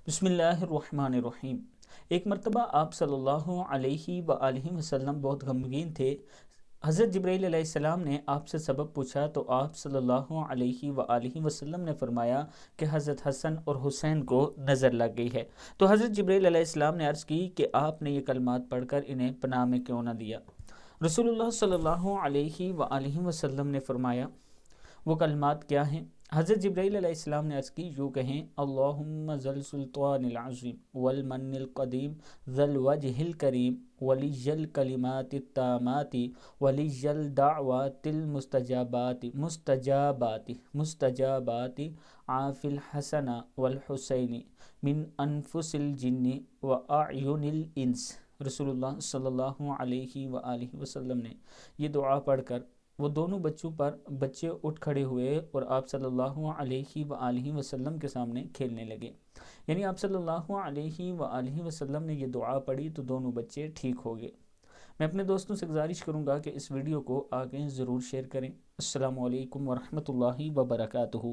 بسم اللہ الرحمن الرحیم۔ ایک مرتبہ آپ صلی اللہ علیہ وآلہ وسلم بہت غمگین تھے۔ حضرت جبرائیل علیہ السلام نے آپ سے سبب پوچھا تو آپ صلی اللہ علیہ وآلہ وسلم نے فرمایا کہ حضرت حسن اور حسین کو نظر لگ گئی ہے۔ تو حضرت جبرائیل علیہ السلام نے عرض کی کہ آپ نے یہ کلمات پڑھ کر انہیں پناہ میں کیوں نہ دیا؟ رسول اللہ صلی اللہ علیہ وآلہ وسلم نے فرمایا وہ کلمات کیا ہیں؟ حضرت جبرائیل علیہ السلام نے عرض کی یوں کہیں: اللہم ذل سلطان العظیم والمن القدیم ذل وجہ الکریم ولی الکلمات التامات ولی الدعوات المستجابات مستجابات عاف الحسن والحسین من انفس الجن واعین الانس۔ رسول اللہ صلی اللہ علیہ وآلہ وسلم نے یہ دعا پڑھ کر وہ دونوں بچے اٹھ کھڑے ہوئے اور آپ صلی اللہ علیہ وآلہ وسلم کے سامنے کھیلنے لگے۔ یعنی آپ صلی اللہ علیہ وآلہ وسلم نے یہ دعا پڑھی تو دونوں بچے ٹھیک ہو گئے۔ میں اپنے دوستوں سے گزارش کروں گا کہ اس ویڈیو کو آگے ضرور شیئر کریں۔ السلام علیکم ورحمۃ اللہ وبرکاتہ۔